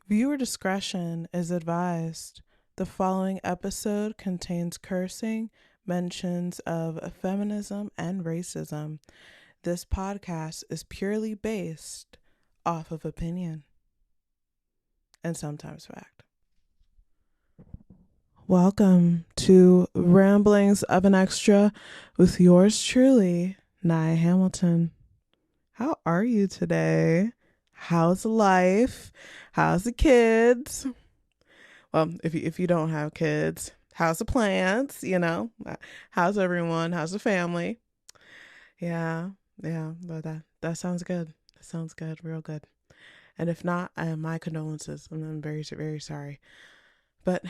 Viewer discretion is advised. The following episode contains cursing, mentions of feminism, and racism. This podcast is purely based off of opinion and sometimes fact. Welcome to Ramblings of an Extra with yours truly, Nyah Hamilton. How are you today? How's life? How's the kids? Well, if you don't have kids, how's the plants? How's everyone? How's the family? Yeah, but that sounds good. That sounds good, real good. And if not, my condolences. I'm very very sorry. But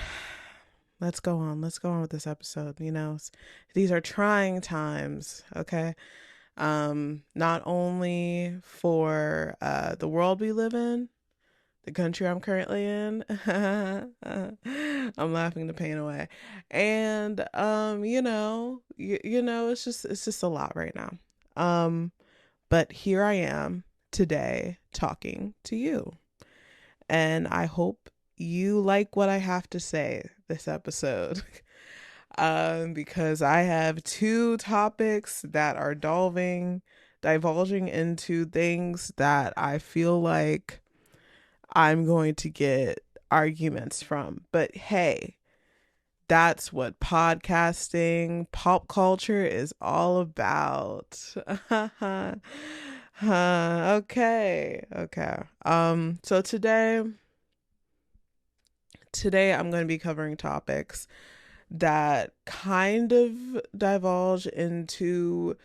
let's go on. Let's go on with this episode. These are trying times. Okay. Not only for the world we live in, the country I'm currently in. I'm laughing the pain away. And it's just a lot right now. But here I am today talking to you. And I hope you like what I have to say this episode. Because I have two topics that are divulging into things that I feel like I'm going to get arguments from. But hey, that's what podcasting, pop culture is all about. Okay. So today I'm going to be covering topics that kind of divulge into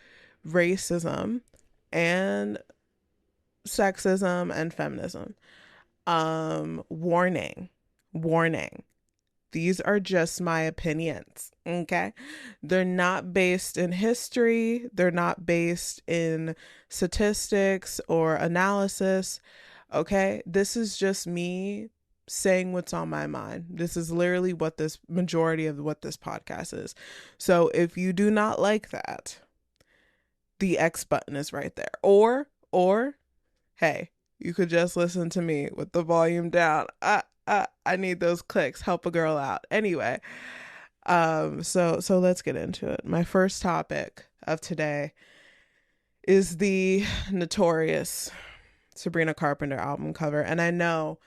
racism and sexism and feminism. Warning. These are just my opinions, okay? They're not based in history. They're not based in statistics or analysis, okay? This is just me saying what's on my mind. This is literally what this majority of what this podcast is. So if you do not like that, the X button is right there. Or, hey, you could just listen to me with the volume down. I need those clicks. Help a girl out. Anyway, so let's get into it. My first topic of today is the notorious Sabrina Carpenter album cover. And I know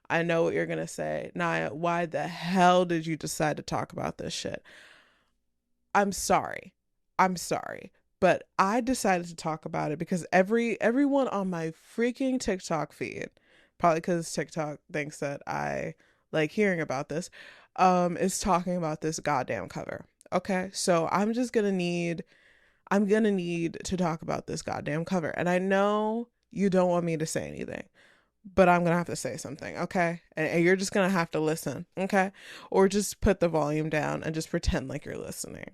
what you're going to say. Nyah, why the hell did you decide to talk about this shit? I'm sorry. But I decided to talk about it because everyone on my freaking TikTok feed, probably because TikTok thinks that I like hearing about this, is talking about this goddamn cover. Okay, so I'm gonna need to talk about this goddamn cover. And I know you don't want me to say anything, but I'm gonna have to say something, okay? And you're just gonna have to listen, okay? Or just put the volume down and just pretend like you're listening.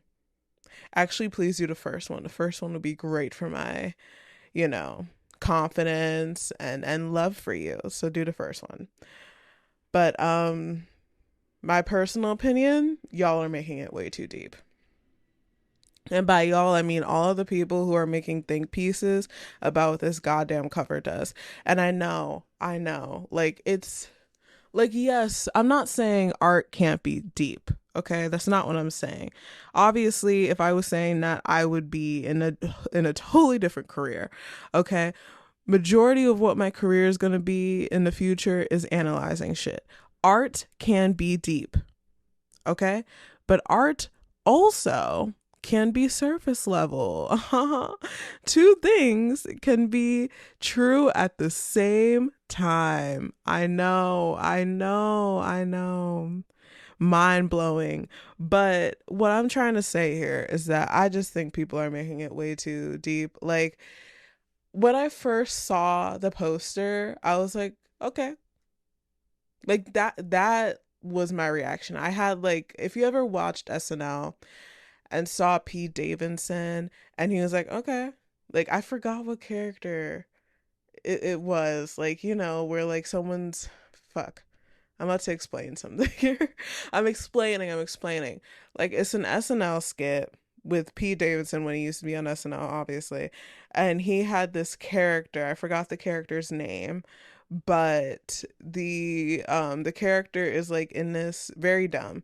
Actually, please do the first one. The first one would be great for my, confidence and love for you. So do the first one. But my personal opinion, y'all are making it way too deep. And by y'all, I mean all of the people who are making think pieces about what this goddamn cover does. And I know, like it's like, yes, I'm not saying art can't be deep. Okay, that's not what I'm saying. Obviously, if I was saying that, I would be in a totally different career. Okay, majority of what my career is going to be in the future is analyzing shit. Art can be deep. Okay, but art also can be surface level. Two things can be true at the same time. I know. Mind blowing. But what I'm trying to say here is that I just think people are making it way too deep. Like, when I first saw the poster, I was like, okay. Like that was my reaction. I had like, if you ever watched SNL and saw Pete Davidson and he was like, okay. Like, I forgot what character it was. Like, where like someone's fuck. I'm about to explain something here. I'm explaining. Like, it's an SNL skit with Pete Davidson when he used to be on SNL, obviously. And he had this character. I forgot the character's name, but the character is like in this very dumb.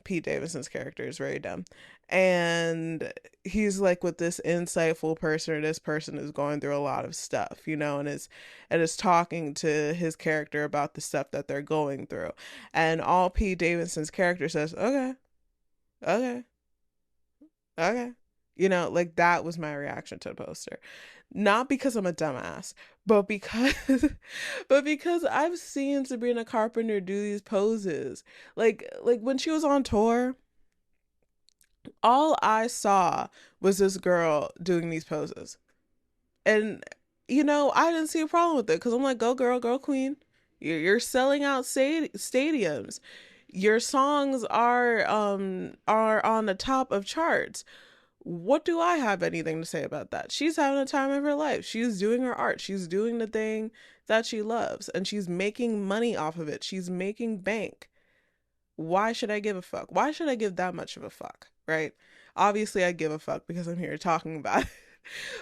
Pete Davidson's character is very dumb, and he's like with this insightful person, or this person is going through a lot of stuff, and is talking to his character about the stuff that they're going through, and all Pete Davidson's character says, okay, okay, okay. Like that was my reaction to the poster. Not because I'm a dumbass, but because but because I've seen Sabrina Carpenter do these poses. Like when she was on tour, all I saw was this girl doing these poses. And I didn't see a problem with it because I'm like, go girl, go queen. You're selling out stadiums. Your songs are on the top of charts. What do I have anything to say about that? She's having a time of her life. She's doing her art. She's doing the thing that she loves, and she's making money off of it. She's making bank. Why should I give a fuck? Why should I give that much of a fuck, right? Obviously I give a fuck because I'm here talking about it.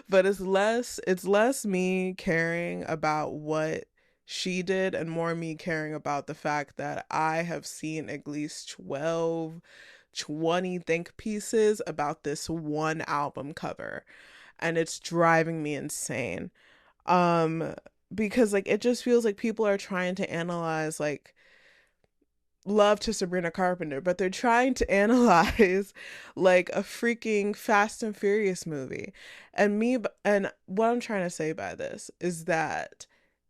But it's less me caring about what she did and more me caring about the fact that I have seen at least 20 think pieces about this one album cover, and it's driving me insane. um because like it just feels like people are trying to analyze like love to Sabrina Carpenter, but they're trying to analyze like a freaking Fast and Furious movie. And what I'm trying to say by this is that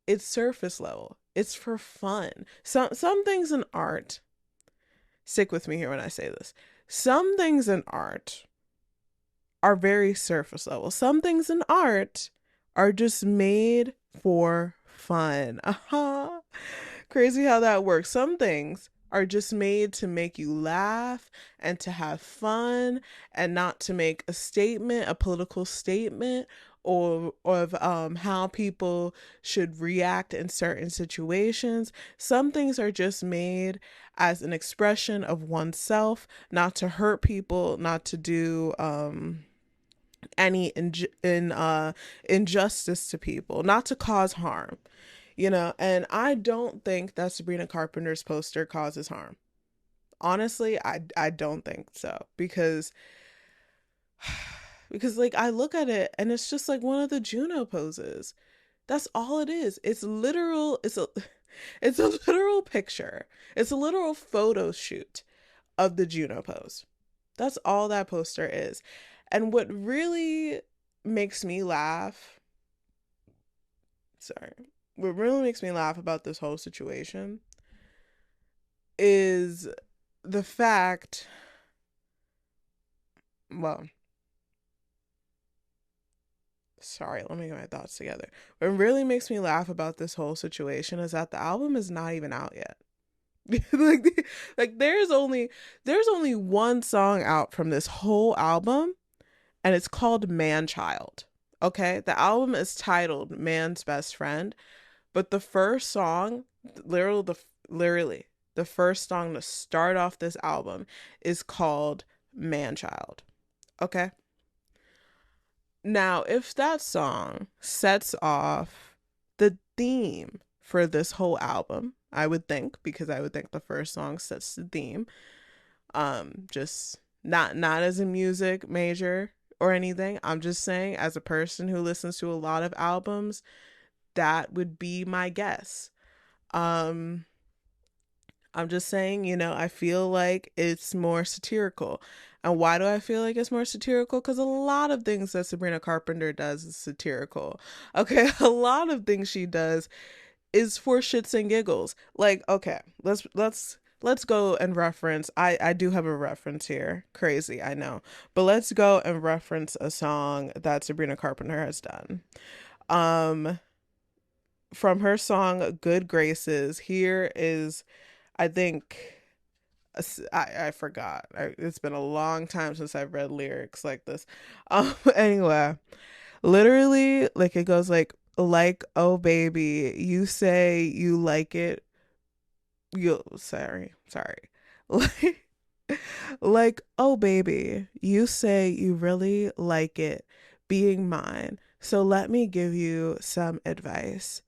it's surface level. It's for fun. Some things in art, stick with me here when I say this. Some things in art are very surface level. Some things in art are just made for fun. Crazy how that works. Some things are just made to make you laugh and to have fun and not to make a statement, a political statement, or of how people should react in certain situations. Some things are just made as an expression of oneself, not to hurt people, not to do any injustice to people, not to cause harm. And I don't think that Sabrina Carpenter's poster causes harm. Honestly, I don't think so, because like I look at it and it's just like one of the Juno poses. That's all it is. It's a literal picture. It's a literal photo shoot of the Juno pose. That's all that poster is. And what really makes me laugh, sorry, what really makes me laugh about this whole situation is the fact, well, sorry, let me get my thoughts together. What really makes me laugh about this whole situation is that the album is not even out yet. like there's only one song out from this whole album, and it's called Man Child. Okay? The album is titled Man's Best Friend, but the first song, literally the first song to start off this album is called Man Child. Okay? Now, if that song sets off the theme for this whole album, I would think, because I would think the first song sets the theme, just not as a music major or anything. I'm just saying, as a person who listens to a lot of albums, that would be my guess. Um, I'm just saying, I feel like it's more satirical. And why do I feel like it's more satirical? Because a lot of things that Sabrina Carpenter does is satirical. Okay, a lot of things she does is for shits and giggles. Like, okay, let's go and reference. I do have a reference here. Crazy, I know. But let's go and reference a song that Sabrina Carpenter has done. Um, from her song Good Graces, here is, I think, I forgot. It's been a long time since I've read lyrics like this. Anyway, literally, like it goes like, oh baby, you say you like it. Sorry. Like, oh baby, you say you really like it being mine. So let me give you some advice.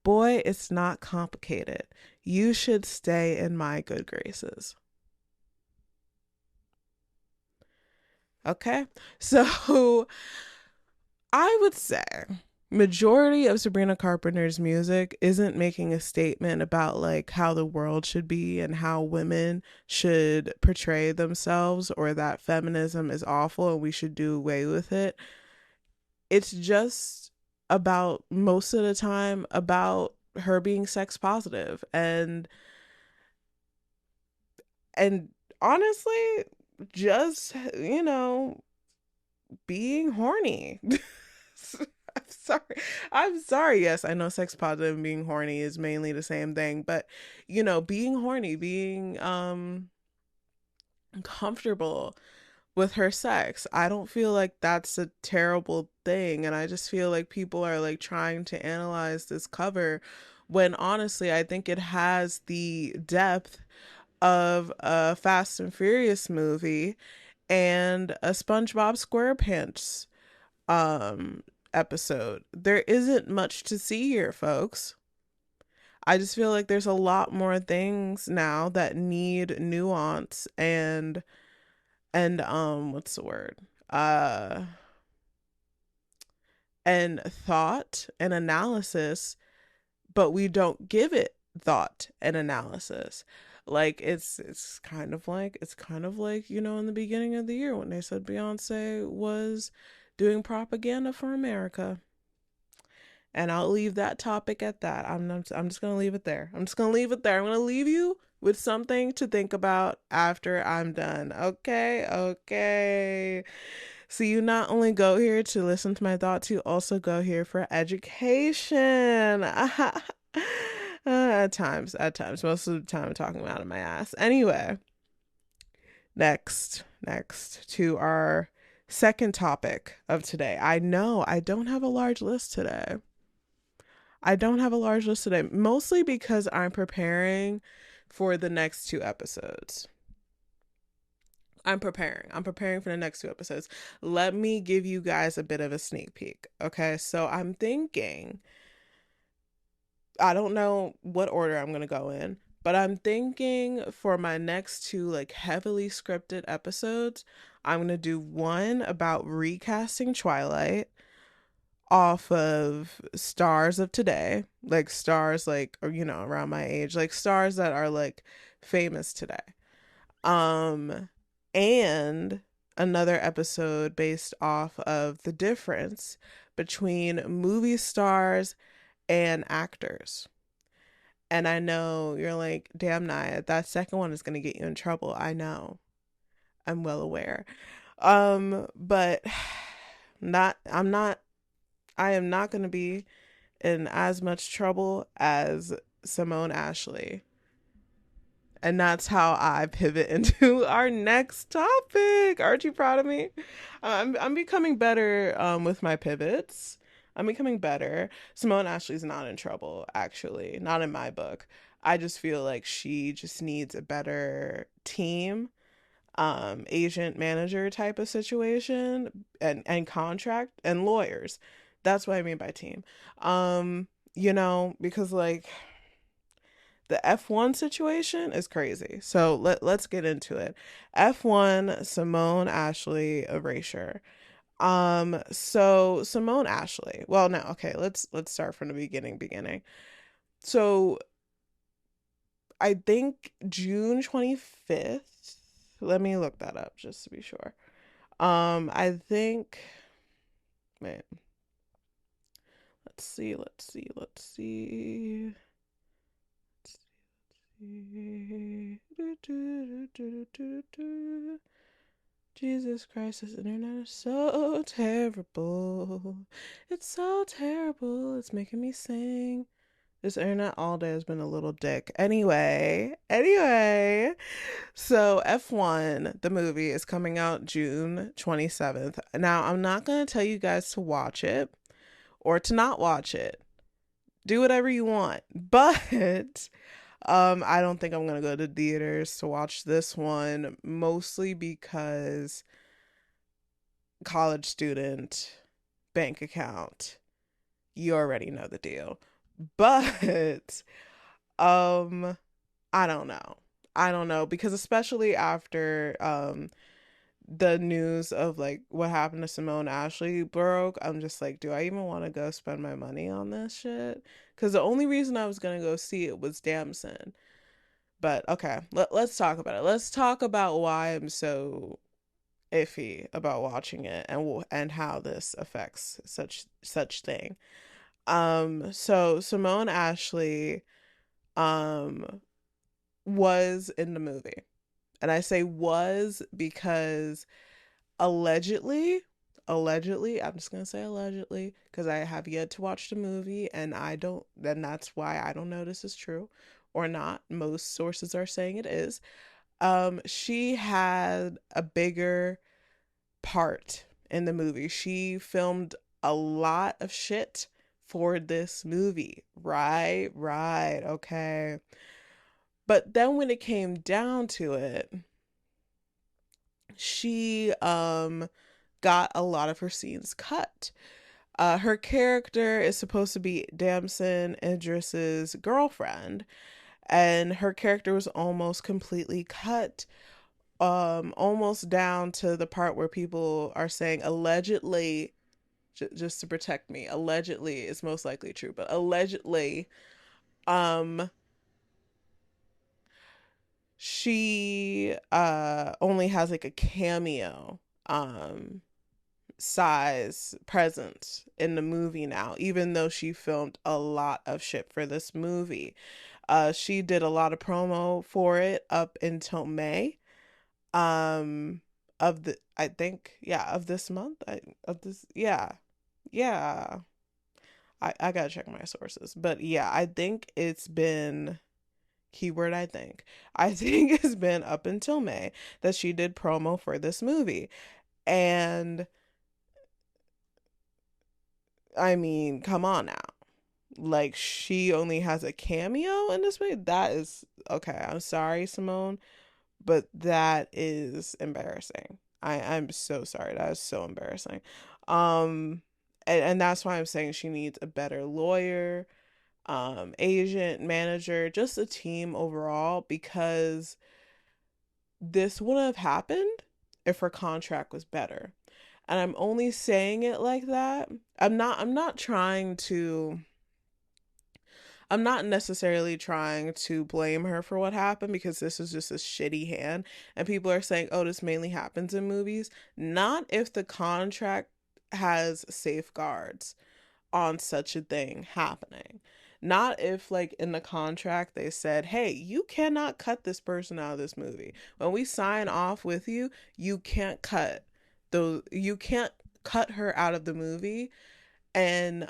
Boy, it's not complicated. You should stay in my good graces. Okay? So I would say majority of Sabrina Carpenter's music isn't making a statement about like how the world should be and how women should portray themselves or that feminism is awful and we should do away with it. It's just about most of the time about her being sex positive and honestly just, being horny. I'm sorry. I'm sorry. Yes, I know sex positive and being horny is mainly the same thing, but being horny, being comfortable with her sex. I don't feel like that's a terrible thing, and I just feel like people are like trying to analyze this cover when honestly, I think it has the depth of a Fast and Furious movie and a SpongeBob SquarePants episode. There isn't much to see here, folks. I just feel like there's a lot more things now that need nuance and what's the word? Uh and thought and analysis, but we don't give it thought and analysis. Like it's kind of like in the beginning of the year when they said Beyonce was doing propaganda for America. And I'll leave that topic at that. I'm just going to leave it there. I'm just going to leave it there. I'm going to leave you with something to think about after I'm done. Okay? Okay. So you not only go here to listen to my thoughts, you also go here for education. At times. Most of the time I'm talking out of my ass. Anyway, next to our second topic of today. I know I don't have a large list today. Mostly because I'm preparing for the next two episodes. I'm preparing for the next two episodes. Let me give you guys a bit of a sneak peek. Okay, so I'm thinking, I don't know what order I'm going to go in, but I'm thinking for my next two like heavily scripted episodes, I'm going to do one about recasting Twilight off of stars of today, like stars like around my age, like stars that are like famous today. Um and another episode based off of the difference between movie stars and actors. And I know you're like, damn, Nyah, that second one is going to get you in trouble. I know. I'm well aware. But not, I'm not, I am not going to be in as much trouble as Simone Ashley. And that's how I pivot into our next topic. Aren't you proud of me? I'm becoming better with my pivots. I'm becoming better. Simone Ashley's not in trouble, actually. Not in my book. I just feel like she just needs a better team, agent manager type of situation and contract and lawyers. That's what I mean by team. Because like the F1 situation is crazy. So let's get into it. F1, Simone Ashley erasure. So Simone Ashley. Well, no, okay, let's start from the beginning. So I think June 25th. Let me look that up just to be sure. I think man, let's see. Jesus Christ, this internet is so terrible. It's so terrible. It's making me sing. This internet all day has been a little dick. Anyway. So F1, the movie, is coming out June 27th. Now, I'm not going to tell you guys to watch it or to not watch it. Do whatever you want. But I don't think I'm gonna go to theaters to watch this one, mostly because college student, bank account, you already know the deal. But um I don't know. I don't know because especially after the news of like what happened to Simone Ashley broke, I'm just like, do I even want to go spend my money on this shit? Because the only reason I was gonna go see it was Damson. But okay, let's talk about it. Let's talk about why I'm so iffy about watching it and how this affects such thing. So Simone Ashley um was in the movie. And I say was because allegedly, I'm just going to say allegedly because I have yet to watch the movie and then that's why I don't know this is true or not. Most sources are saying it is. She had a bigger part in the movie. She filmed a lot of shit for this movie. Right. Okay. But then when it came down to it, she got a lot of her scenes cut. Her character is supposed to be Damson Idris's girlfriend, and her character was almost completely cut, almost down to the part where people are saying allegedly, just to protect me, allegedly is most likely true, but allegedly, um, she only has like a cameo size presence in the movie now, even though she filmed a lot of shit for this movie. She did a lot of promo for it up until May. Um, of the I think of this month. Yeah. I gotta check my sources, but yeah, I think it's been keyword. I think it's been up until May that she did promo for this movie, and I mean, come on now. Like she only has a cameo in this movie. That is okay. I'm sorry, Simone, but that is embarrassing. I'm so sorry. That is so embarrassing. Um, and that's why I'm saying she needs a better lawyer, agent, manager, just a team overall, because this wouldn't have happened if her contract was better. And I'm only saying it like that. I'm not trying to I'm not necessarily trying to blame her for what happened because this is just a shitty hand. And people are saying, oh, this mainly happens in movies. Not if the contract has safeguards on such a thing happening. Not if, like, in the contract they said, hey, you cannot cut this person out of this movie. When we sign off with you, you can't cut her out of the movie, and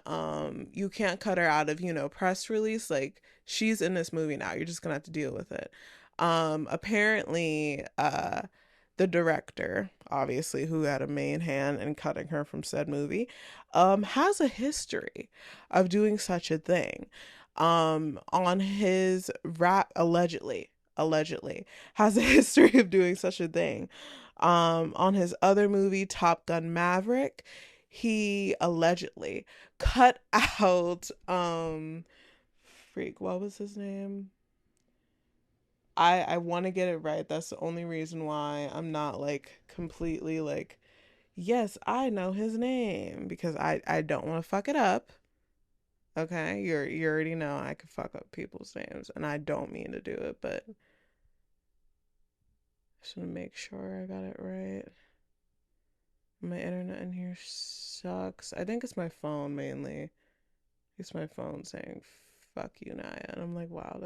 you can't cut her out of press release. Like, she's in this movie now, you're just gonna have to deal with it. Apparently the director, obviously, who had a main hand in cutting her from said movie, has a history of doing such a thing. On his rap, allegedly has a history of doing such a thing. On his other movie, Top Gun Maverick, he allegedly cut out freak, what was his name? I want to get it right. That's the only reason why I'm not like completely like, yes, I know his name, because I don't want to fuck it up. Okay? You already know I could fuck up people's names and I don't mean to do it, but I just want to make sure I got it right. My internet in here sucks. I think it's my phone mainly. It's my phone saying "fuck you, Nyah," and I'm like, wow,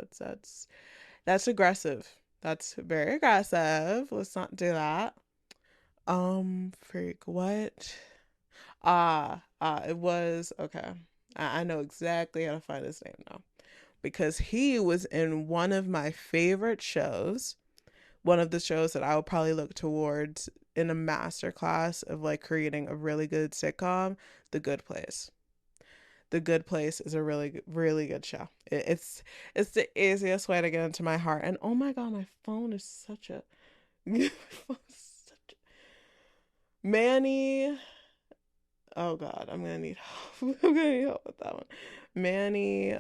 that's aggressive. That's very aggressive. Let's not do that. Freak, what? It was okay. I know exactly how to find his name now because he was in one of my favorite shows. One of the shows that I would probably look towards in a master class of like creating a really good sitcom, The Good Place. The Good Place is a really good show. It's the easiest way to get into my heart. And oh my god, my phone is such a Manny. Oh God, I'm gonna need help. I'm gonna need help with that one. Manny,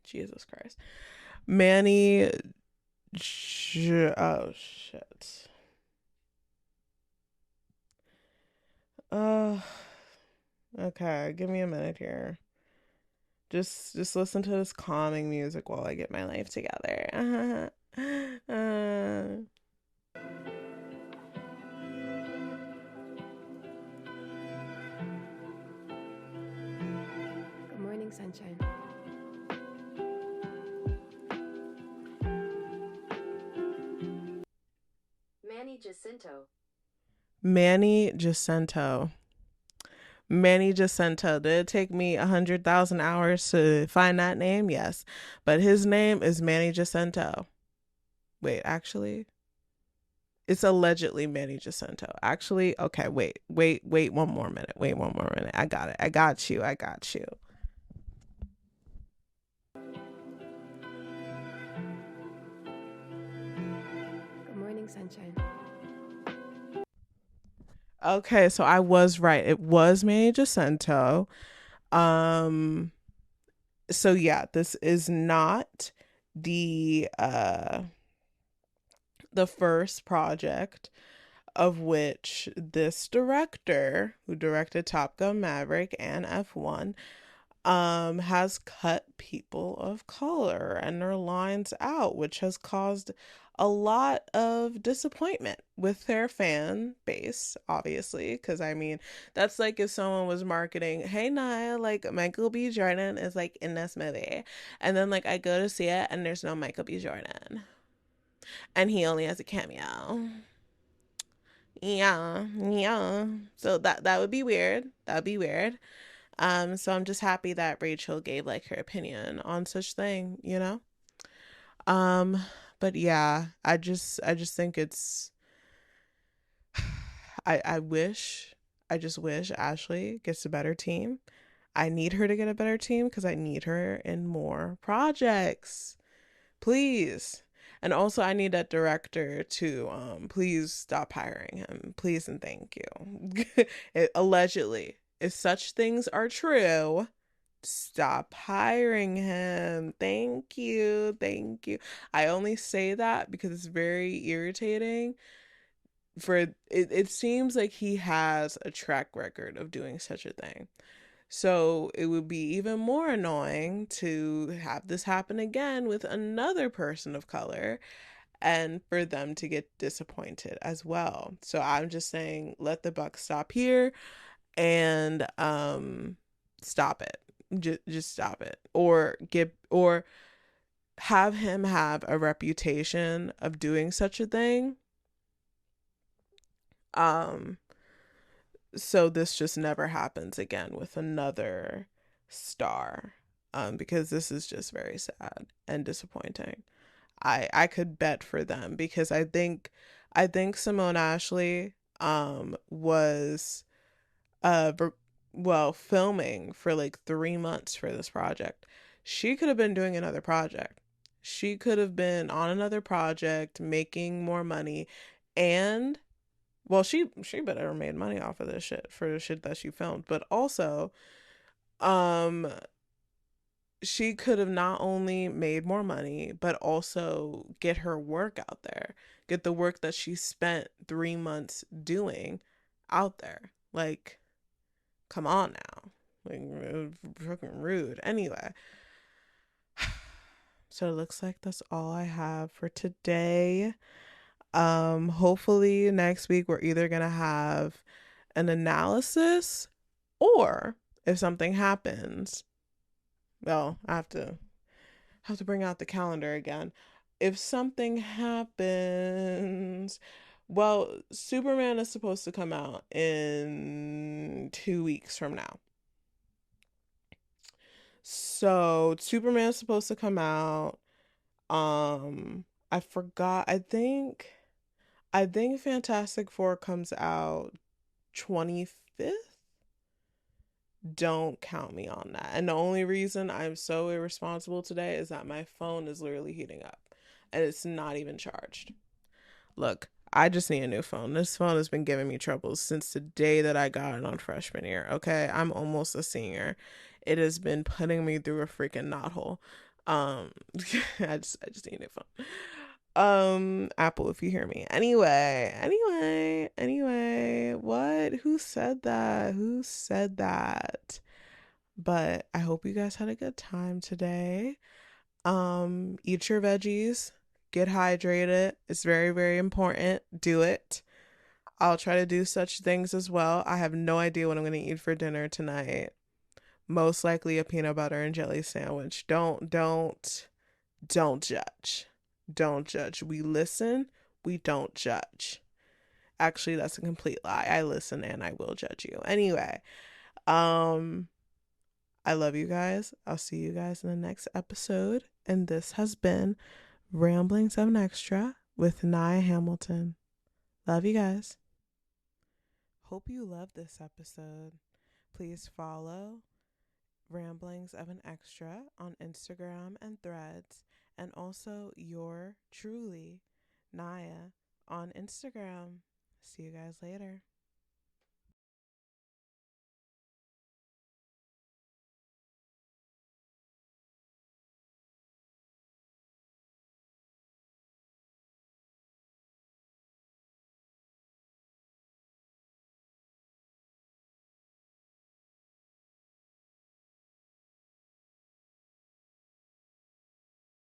Jesus Christ. Manny, oh shit. Uh, okay, give me a minute here. Just listen to this calming music while I get my life together. Good morning, sunshine. Manny Jacinto. Manny Jacinto. Manny Jacinto. Did it take me 100,000 hours to find that name? Yes. But his name is Manny Jacinto. Wait, actually, it's allegedly Manny Jacinto. Actually, okay, wait one more minute. Wait one more minute. I got it. I got you. I got you. Good morning, sunshine. Okay, so I was right. It was Manny Jacinto. Um so yeah, this is not the the first project of which this director who directed Top Gun Maverick and F1 has cut people of color and their lines out, which has caused a lot of disappointment with their fan base, obviously. Because I mean, that's like if someone was marketing, hey, Nyah, like Michael B. Jordan is like in this movie. And then like I go to see it and there's no Michael B. Jordan. And he only has a cameo. Yeah, yeah. So that would be weird. That would be weird. So I'm just happy that Rachel gave like her opinion on such thing, you know? Um, but yeah, I just think it's I wish I just wish Ashley gets a better team. I need her to get a better team because I need her in more projects. Please. And also I need that director to please stop hiring him. Please and thank you. Allegedly, if such things are true, stop hiring him. Thank you. Thank you. I only say that because it's very irritating for it seems like he has a track record of doing such a thing. So it would be even more annoying to have this happen again with another person of color and for them to get disappointed as well. So I'm just saying let the buck stop here and stop it. Just stop it. Or have him have a reputation of doing such a thing. Um so this just never happens again with another star. Because this is just very sad and disappointing. I could bet for them because I think Simone Ashley was uh well filming for like 3 months for this project. She could have been doing another project. She could have been on another project making more money and well she better have made money off of this shit for the shit that she filmed, but also um she could have not only made more money but also get her work out there, get the work that she spent 3 months doing out there. Like, come on now. Like, fucking rude. Anyway, so it looks like that's all I have for today. Hopefully next week we're either gonna have an analysis or if something happens, well, I have to bring out the calendar again. If something happens, well, Superman is supposed to come out in 2 weeks from now. So Superman is supposed to come out. I forgot. I think Fantastic Four comes out 25th. Don't count me on that. And the only reason I'm so irresponsible today is that my phone is literally heating up and it's not even charged. Look, I just need a new phone. This phone has been giving me troubles since the day that I got it on freshman year. Okay, I'm almost a senior. It has been putting me through a freaking knothole. Um, I just need a new phone. Apple, if you hear me. Anyway. What? Who said that? Who said that? But I hope you guys had a good time today. Eat your veggies, get hydrated. It's very, very important. Do it. I'll try to do such things as well. I have no idea what I'm going to eat for dinner tonight. Most likely a peanut butter and jelly sandwich. Don't judge. Don't judge. We listen, we don't judge. Actually, that's a complete lie. I listen and I will judge you. Anyway, um I love you guys. I'll see you guys in the next episode. And this has been Ramblings of an Extra with Nyah Hamilton. Love you guys. Hope you love this episode. Please follow Ramblings of an Extra on Instagram and Threads, and also your truly Nyah on Instagram. See you guys later.